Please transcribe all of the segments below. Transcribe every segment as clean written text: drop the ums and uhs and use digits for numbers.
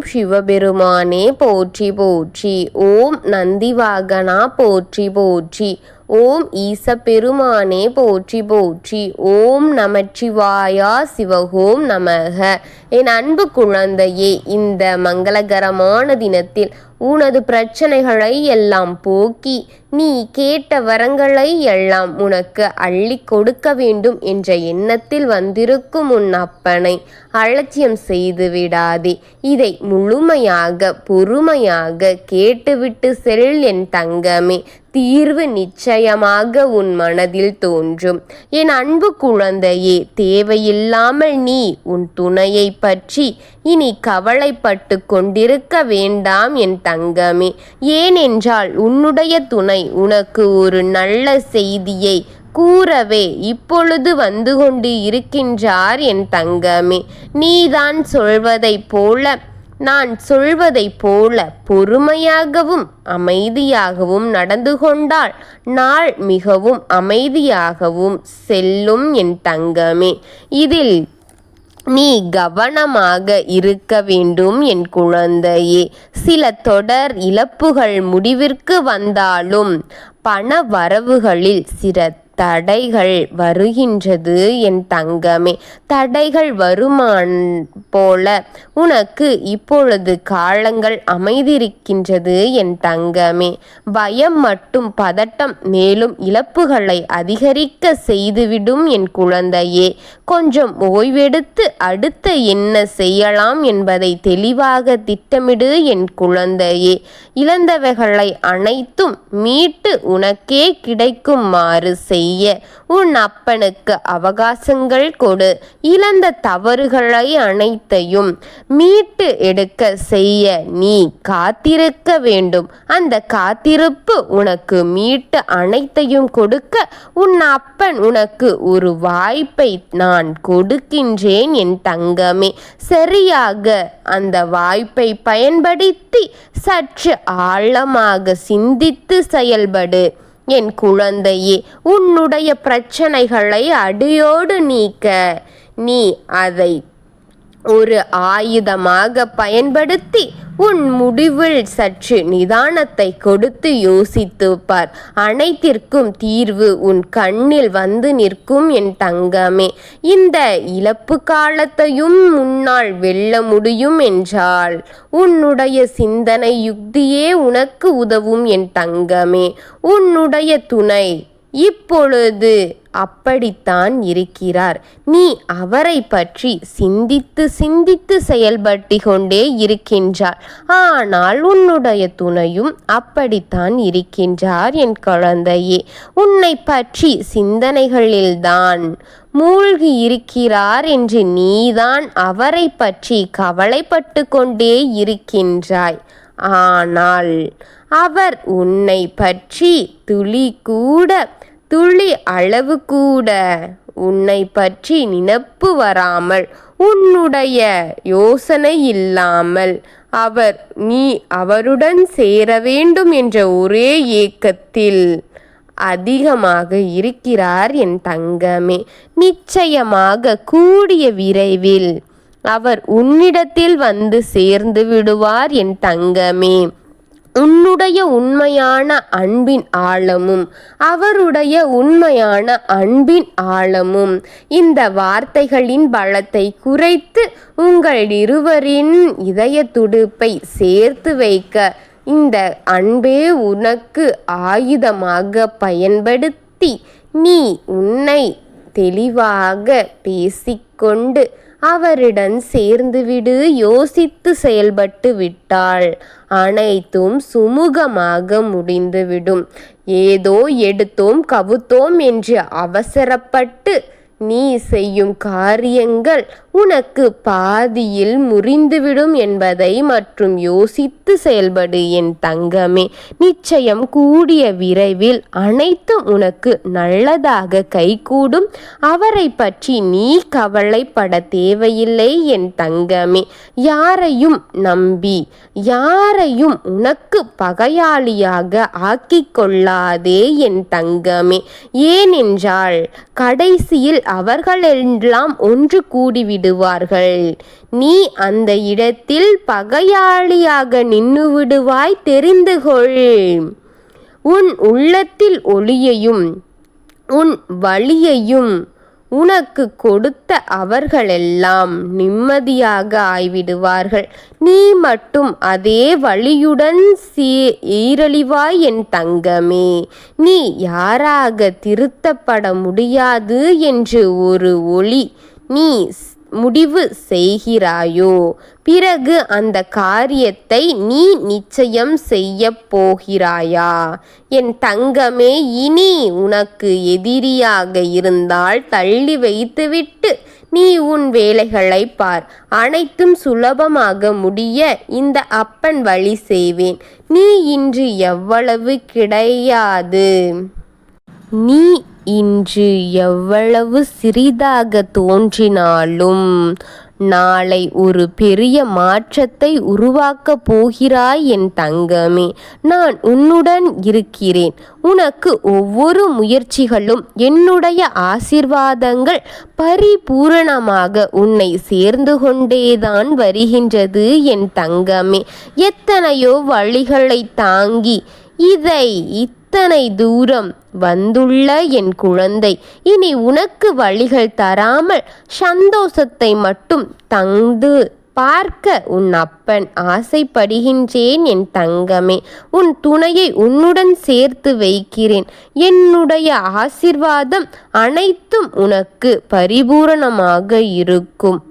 சிவபெருமானே போற்றி போற்றி. ஓம் நந்திவாகனா போற்றி போற்றி. ஓம் ஈசப்பெருமானே போற்றி போற்றி. ஓம் நமச்சிவாயா சிவஹோம் நமக. என் அன்பு குழந்தையே, இந்த மங்களகரமான தினத்தில் உனது பிரச்சனைகளை எல்லாம் போக்கி நீ கேட்ட வரங்களை எல்லாம் உனக்கு அள்ளி கொடுக்க வேண்டும் என்ற எண்ணத்தில் வந்திருக்கும் உன் அப்பனை அலட்சியம் செய்து விடாதே. இதை முழுமையாக பொறுமையாக கேட்டுவிட்டு செல் என் தங்கமே. தீர்வு நிச்சயமாக உன் மனதில் தோன்றும். என் அன்பு குழந்தையே, தேவையில்லாமல் நீ உன் துணையை பற்றி இனி கவலைப்பட்டு கொண்டிருக்க வேண்டாம் என் தங்கமே. ஏனென்றால் உன்னுடைய துணை உனக்கு ஒரு நல்ல செய்தியை கூறவே இப்பொழுது வந்து கொண்டு இருக்கின்றார் என் தங்கமே. நீதான் சொல்வதைப் போல, நான் சொல்வதைப் போல பொறுமையாகவும் அமைதியாகவும் நடந்து கொண்டால் நாள் மிகவும் அமைதியாகவும் செல்லும் என் தங்கமே. இதில் நீ கவனமாக இருக்க வேண்டும் என் குழந்தையே. சில தொடர் இழப்புகள் முடிவிற்கு வந்தாலும் பண வரவுகளில் சில தடைகள் வருகின்றது என் தங்கமே. தடைகள் வருமான் போல உனக்கு இப்பொழுது காலங்கள் அமைதிருக்கின்றது என் தங்கமே. பயம் மற்றும் பதட்டம் மேலும் இழப்புகளை அதிகரிக்க செய்துவிடும் என் குழந்தையே. கொஞ்சம் ஓய்வெடுத்து அடுத்து என்ன செய்யலாம் என்பதை தெளிவாக திட்டமிடு என் குழந்தையே. இழந்தவைகளை அனைத்தும் மீட்டு உனக்கே கிடைக்குமாறு செய்ய உன் அப்பனுக்கு அவகாசங்கள் கொடு. இழந்த தவறுகளை அனைத்தையும் மீட்டு எடுக்க செய்ய நீ காத்திருக்க வேண்டும். அந்த காத்திருப்பு உனக்கு மீட்டு அனைத்தையும் கொடுக்க உன் அப்பன் உனக்கு ஒரு வாய்ப்பை நான் கொடுக்கின்றேன் என் தங்கமே. சரியாக அந்த வாய்ப்பை பயன்படுத்தி சற்று ஆழமாக சிந்தித்து செயல்படு என் குழந்தையே. உன்னுடைய பிரச்சனைகளை அடியோடு நீக்க நீ அதை ஒரு ஆயுதமாக பயன்படுத்தி உன் முடிவில் சற்று நிதானத்தை கொடுத்து யோசித்து பார். அனைத்திற்கும் தீர்வு உன் கண்ணில் வந்து நிற்கும் என் தங்கமே. இந்த இழப்பு காலத்தையும் முன்னால் வெல்ல முடியும் என்றால் உன்னுடைய சிந்தனை யுக்தியே உனக்கு உதவும் என் தங்கமே. உன்னுடைய துணை இப்பொழுது அப்படித்தான் இருக்கிறார். நீ அவரை பற்றி சிந்தித்து சிந்தித்து செயல்பட்டு கொண்டே இருக்கின்றார். ஆனால் உன்னுடைய துணையும் அப்படித்தான் இருக்கின்றார் என் குழந்தையே. உன்னை பற்றி சிந்தனைகளில்தான் மூழ்கி இருக்கிறார் என்று நீதான் அவரை பற்றி கவலைப்பட்டு கொண்டே இருக்கின்றாய். ஆனால் அவர் உன்னை பற்றி துளி அளவு கூட உன்னை பற்றி நினைப்பு வராமல், உன்னுடைய யோசனை இல்லாமல் நீ அவருடன் சேர வேண்டும் என்ற ஒரே ஏக்கத்தில் அதிகமாக இருக்கிறார் என் தங்கமே. நிச்சயமாக கூடிய விரைவில் அவர் உன்னிடத்தில் வந்து சேர்ந்து விடுவார் என் தங்கமே. உன்னுடைய உண்மையான அன்பின் ஆழமும் அவருடைய உண்மையான அன்பின் ஆழமும் இந்த வார்த்தைகளின் பலத்தை குறைத்து உங்கள் இருவரின் இதய துடிப்பை சேர்த்து வைக்க இந்த அன்பே உனக்கு ஆயுதமாக பயன்படுத்தி நீ உன்னை தெளிவாக பேசிக்கொண்டு அவரிடம் சேர்ந்துவிடு. யோசித்து செயல்பட்டு விட்டால் அனைத்தும் சுமூகமாக முடிந்துவிடும். ஏதோ எடுத்தோம் கவுத்தோம் என்று அவசரப்பட்டு நீ செய்யும் காரியங்கள் உனக்கு பாதியில் முறிந்துவிடும் என்பதை மற்றும் யோசித்து செயல்படு என் தங்கமே. நிச்சயம் கூடிய விரைவில் அனைத்தும் உனக்கு நல்லதாக கைகூடும். அவரை பற்றி நீ கவலைப்பட தேவையில்லை என் தங்கமே. யாரையும் நம்பி யாரையும் உனக்கு பகையாளியாக ஆக்கிக் கொள்ளாதே என் தங்கமே. ஏனென்றால் கடைசியில் அவர்களெல்லாம் ஒன்று கூடிவிடுவார்கள். நீ அந்த இடத்தில் பகையாளியாக நின்றுவிடுவாய், தெரிந்து கொள். உன் உள்ளத்தில் ஒளியையும் உன் வழியையும் உனக்கு கொடுத்த அவர்களெல்லாம் நிம்மதியாக ஆய்விடுவார்கள். நீ மட்டும் அதே வழியுடன் சீரழிவாய் என் தங்கமே. நீ யாராக திருத்தப்பட முடியாது என்று ஒரு ஒளி நீ முடிவு செய்கிறாயோ, பிறகு அந்த காரியத்தை நீ நிச்சயம் செய்ய போகிறாயா? என் தங்கமே, இனி உனக்கு எதிரியாக இருந்தால் தள்ளி வைத்துவிட்டு நீ உன் வேலைகளை பார். அனைத்தும் சுலபமாக முடிய இந்த அப்பன் வழி செய்வேன். நீ இன்று எவ்வளவு கிடையாது, நீ இன்று எவ்வளவு சிறிதாக தோன்றினாலும் நாளை ஒரு பெரிய மாற்றத்தை உருவாக்கப் போகிறாய் என் தங்கமே. நான் உன்னுடன் இருக்கிறேன். உனக்கு ஒவ்வொரு முயற்சிகளும் என்னுடைய ஆசீர்வாதங்கள் பரிபூரணமாக உன்னை சேர்ந்து கொண்டேதான் வருகின்றது என் தங்கமே. எத்தனையோ வழிகளை தாங்கி இத்தனை தூரம் வந்துள்ள என் குழந்தை, இனி உனக்கு வழிகள் தராமல் சந்தோஷத்தை மட்டும் தந்து பார்க்க உன் அப்பன் ஆசைப்படுகின்றேன் என் தங்கமே. உன் துணையை உன்னுடன் சேர்த்து வைக்கிறேன். என்னுடைய ஆசீர்வாதம் அனைத்தும் உனக்கு பரிபூரணமாக இருக்கும்.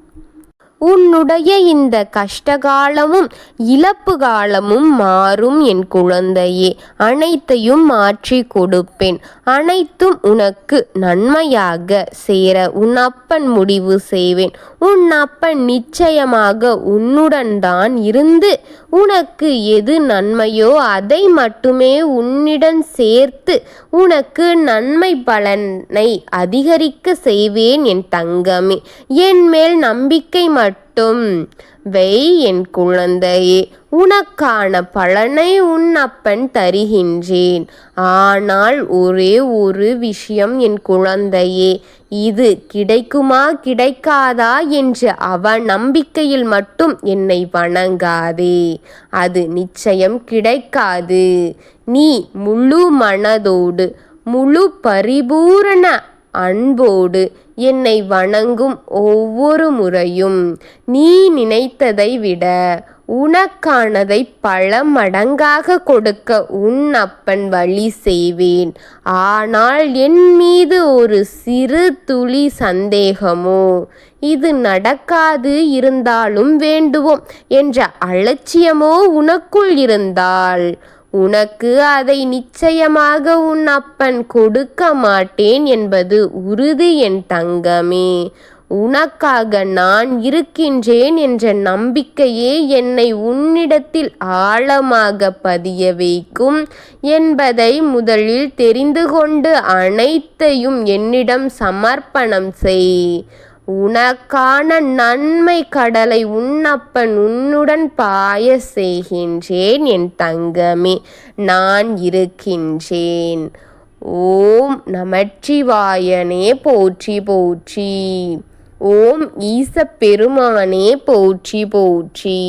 உன்னுடைய இந்த கஷ்டகாலமும் இழப்பு காலமும் மாறும் என் குழந்தையே. அனைத்தையும் மாற்றி கொடுப்பேன். அனைத்தும் உனக்கு நன்மையாக சேர உன் அப்பன் முடிவு செய்வேன். உன் அப்பன் நிச்சயமாக உன்னுடன் தான் இருந்து உனக்கு எது நன்மையோ அதை மட்டுமே உன்னிடம் சேர்த்து உனக்கு நன்மை பலனை அதிகரிக்க செய்வேன் என் தங்கமே. என் மேல் நம்பிக்கை மட்டும் வை என் குழந்தையே. உனக்கான பலனை உன் அப்பன் தருகின்றேன். ஆனால் ஒரே ஒரு விஷயம் என் குழந்தையே, இது கிடைக்குமா கிடைக்காதா என்ற நம்பிக்கையில் மட்டும் என்னை வணங்காதே. அது நிச்சயம் கிடைக்காது. நீ முழு மனதோடு முழு பரிபூரண அன்போடு என்னை வணங்கும் ஒவ்வொரு முறையும் நீ நினைத்ததை விட உனக்கானதை பல மடங்காக கொடுக்க உன் அப்பன் வழி செய்வேன். ஆனால் என் மீது ஒரு சிறு துளி சந்தேகமோ, இது நடக்காது, இருந்தாலும் வேண்டுவோம் என்ற அலட்சியமோ உனக்குள் இருந்தால் உனக்கு அதை நிச்சயமாக உன் அப்பன் கொடுக்க மாட்டேன் என்பது உறுதி என் தங்கமே. உனக்காக நான் இருக்கின்றேன் என்ற நம்பிக்கையே என்னை உன்னிடத்தில் ஆழமாக பதிய வைக்கும் என்பதை முதலில் தெரிந்து கொண்டு அனைத்தையும் என்னிடம் சமர்ப்பணம் செய். உனக்கான நன்மை கடலை உன்னப்பன் உன்னுடன் பாய செய்கின்றேன் என் தங்கமே. நான் இருக்கின்றேன். ஓம் நமச்சிவாயனே போற்றி போற்றி. ஓம் ஈசப்பெருமானே போற்றி போற்றி.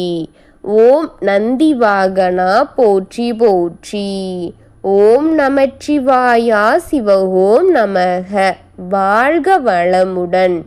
ஓம் நந்திவாகனா போற்றி போற்றி. ஓம் நமச்சிவாயா சிவ ஓம் நமக. வாழ்க வளமுடன்.